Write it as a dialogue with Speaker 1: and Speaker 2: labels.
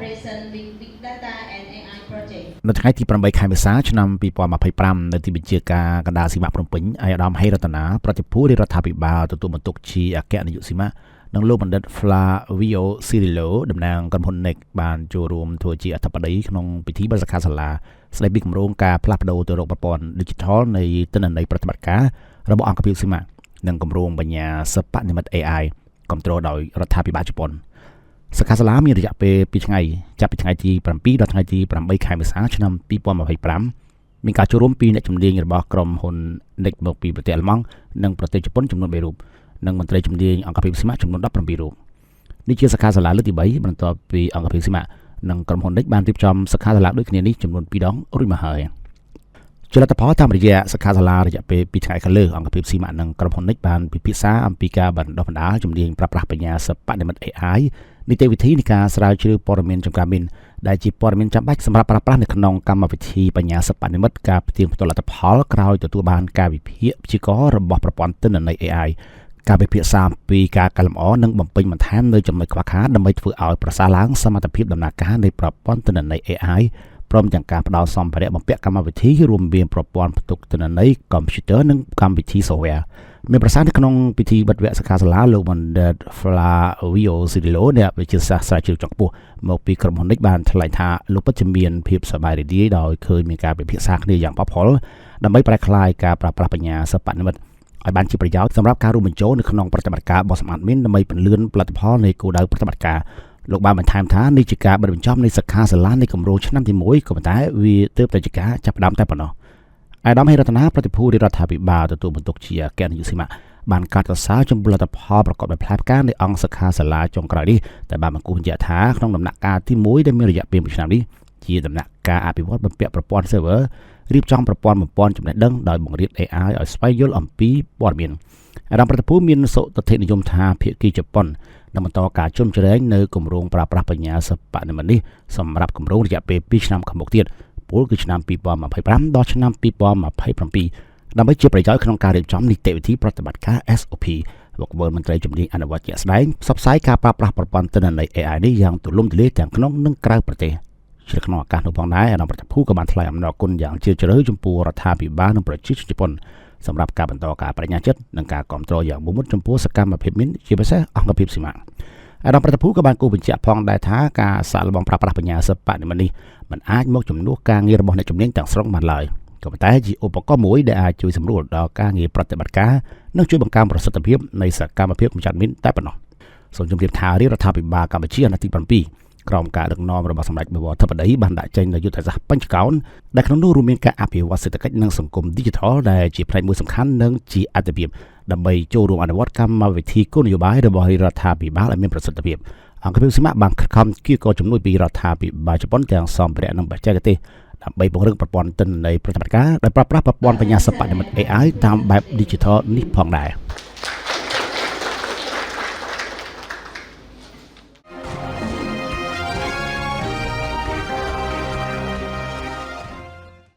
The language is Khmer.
Speaker 1: cooperation with Big Data and AI project
Speaker 2: នៅថ្ងៃទី8ខែមេសាឆ្នាំ2025នៅទីបញ្ជាការកណ្ដាលសីមាភ្នំពេញអាយដាមហេរតនាប្រតិភូរដ្ឋាភិបាលទទួលបន្ទុកជាអគ្គនាយកសីមានិងលោកបណ្ឌិត Flavio Cirillo តំណាងក្រុមហ៊ុន NEC បានចូលរួមធ្វើជាអធិបតីក្នុងពិធីបិទសិក្ខាសាលាស្ដីពីគម្រោងការផ្លាស់ប្ដូរទៅរកប្រព័ន្ធ Digital នៃទិន្នន័យប្រតិបត្តិការរបស់អង្គភាពសីមានិងគម្រោងបញ្ញាសិប្បនិម្មិត AI គ្រប់គ្រងដោយរដ្ឋាភិបាលជប៉ុនសិក្ខាសាលាមានរយៈពេល2ថ្ងៃចាប់ពីថ្ងៃទី7ដល់ថ្ងៃទី8ខែមេសាឆ្នាំ2025មានការចូលរួមពីអ្នកជំនាញរបស់ក្រុមហ៊ុន NEC មកពីប្រទេសអាល្លឺម៉ង់និងប្រទេសជប៉ុនចំនួន3រូបនិងមន្ត្រីជំនាញអង្គភាពសីមាចំនួន17រូបនេះជាសិក្ខាសាលាលើកទី3បន្ទាប់ពីអង្គភាពសីមានិងក្រុមហ៊ុន NEC បានរៀបចំសិក្ខាសាលាដូចគ្នានេះចំនួន2ដងរួចមកហើយជាលទ្ធផលតាមរយៈសិក្ខាសាលារយៈពេល2ថ្ងៃខាងលើអង្គភាពសីមានិងក្រុមហ៊ុន NEC បានពិភាក្សាអំពីការបណ្ដុះបណ្ដាលជំនាញប្រើប្រាស់បញ្ញាសិប្បនិម្មិត AI នីតិវិធីនៃការស្រាវជ្រាវព័ត៌មានចំការមានដែលជាព័ត៌មានចាំបាច់សម្រាប់ប្រើប្រាស់នៅក្នុងកម្មវិធីបញ្ញាសិប្បនិម្មិតការផ្ទៀងផ្ទាត់លទ្ធផលក្រោយទទួលបានការវិភាគព្យាករណ៍របស់ប្រព័ន្ធទិន្នន័យ AI ការពិភាក្សាពីការកែលម្អនិងបំពេញបន្ថែមនៅចំណុចខ្វះខាតដើម្បីធ្វើឲ្យប្រសើរឡើងសមត្ថភាពដំណើរការនៃប្រព័ន្ធទិន្នន័យ AI ព្រមទាំងការផ្ដល់សម្ភារៈបំពាក់កម្មវិធីរួមមានប្រព័ន្ធផ្ទុកទិន្នន័យកុំព្យូទ័រនិងកម្មវិធី software មានប្រសាសន៍នៅក្នុងពិធីបិទវគ្គសិក្ខាសាលាលោកបណ្ឌិត Flavio Cirillo អ្នកវិទ្យាសាស្ត្រស្រាវជ្រាវជាន់ខ្ពស់មកពីក្រុមហ៊ុន NEC បានថ្លែងថាលោកពិតជាមានភាពសប្បាយរីករាយដោយឃើញមានការពិភាក្សាគ្នាយ៉ាងប៉ះផលដើម្បីប្រែក្លាយការប្រើប្រាស់បញ្ញាសិប្បនិម្មិតឲ្យបានជាប្រយោជន៍សម្រាប់ការរួមបញ្ចូលនៅក្នុងប្រតិបត្តិការបោះសម្អាតមីនដើម្បីពន្លឿនផលិតផលនៃគោលដៅប្រតិបត្តិការលោកបានបន្ថែមថានេះជាការបិទបញ្ចប់នៃសិក្ខាសាលានៃគម្រោងឆ្នាំទី1ក៏ប៉ុន្តែវាទើបតែជាការចាប់ផ្ដើមតែប៉ុណ្ណោះអាយដាមហេរតនាប្រតិភូរដ្ឋាភិបាលទទួលបន្ទុកជាអគ្គនាយកសីមាបានកោតសរសើរចំពោះលទ្ធផលប្រកបដោយផ្លែផ្កានៃអង្គសិក្ខាសាលាចុងក្រោយនេះតែបានបង្គាប់បញ្ជាក់ថាក្នុងដំណាក់កាលទី1ដែលមានរយៈពេល1ឆ្នាំនេះជាដំណាក់ការអភិវឌ្ឍបំពាក់ប្រព័ន្ធ server រៀបចំប្រព័ន្ធបំពេញចំណេះដឹងដោយបង្រៀន AI ឲ្យស្វែងយល់អំពីព័ត៌មានអាដាមប្រតិភូមានសុទិដ្ឋិនិយមថាភាគីជប៉ុននឹងបន្តការជន់ជ្រែងនៅគម្រោងប្រើប្រាស់បញ្ញាសិប្បនិម្មិតនេះសម្រាប់គម្រោងរយៈពេល2ឆ្នាំខាងមុខទៀតពលគឺឆ្នាំ2025ដល់ឆ្នាំ2027ដើម្បីជាប្រយោជន៍ក្នុងការរៀបចំនីតិវិធីប្រតិបត្តិការ SOP វគ្គមន្ត្រីជំនាញអនុវត្តជាក់ស្ដែងផ្សព្វផ្សាយការប្រើប្រាស់ប្រព័ន្ធទិន្នន័យ AI នេះយ៉ាងទូលំទូលាយទាំងក្នុងនិងក្រៅប្រទេសជាក្នុងឱកាសនោះផងដែរអាដាមប្រតិភូក៏បានថ្លែងអំណរគុណយ៉ាងជ្រាលជ្រៅចំពោះរដ្ឋាភិបាលនិងប្រជាជនជប៉ុនសម្រាប់ការបន្តការបដិញ្ញាចិត្តនិងការគាំទ្រយ៉ាងមុតមុតចំពោះសកម្មភាពមីនជាពិសេសអង្គភាពសីមាអាដាមប្រតិភូក៏បានគូបញ្ជាក់ផងដែរថាការសាកល្បងប្រើប្រាស់បញ្ញាសិប្បនិម្មិតនេះមិនអាចមកជំនួសការងាររបស់អ្នកជំនាញទាំងស្រុងបានឡើយក៏ប៉ុន្តែជាឧបករណ៍មួយដែលអាចជួយសម្រួលដល់ការងារប្រតិបត្តិការនិងជួយបង្កើនប្រសិទ្ធភាពនៃសកម្មភាពកម្ចាត់មីនតែប៉ុណ្ណោះសូមជម្រាបថារដ្ឋាភិបាលកម្ពុជាអាណត្តិទី7ក្រោមការដឹកនាំរបស់សម្ដេចបវរធិបតីបានដាក់ចេញនូវយុទ្ធសាស្ត្របញ្ចកោណដែលក្នុងនោះរួមមានការអភិវឌ្ឍសេដ្ឋកិច្ចនិងសង្គម Digital ដែលជាផ្នែកមួយសំខាន់និងជាអាទិភាពដើម្បីចូលរួមអនុវត្តកម្មវិធីគោលនយោបាយរបស់រដ្ឋាភិបាលឲ្យមានប្រសិទ្ធភាពអង្គភាពសីមាបានខិតខំគៀកជំនួយពីរដ្ឋាភិបាលជប៉ុនទាំងសម្ភារៈនិងបច្ចេកទេសដើម្បីពង្រឹងប្រព័ន្ធទិន្នន័យប្រតិបត្តិការដោយប្រើប្រាស់ប្រព័ន្ធបញ្ញាសិប្បនិម្មិត AI តាមបែប Digital នេះផងដែរ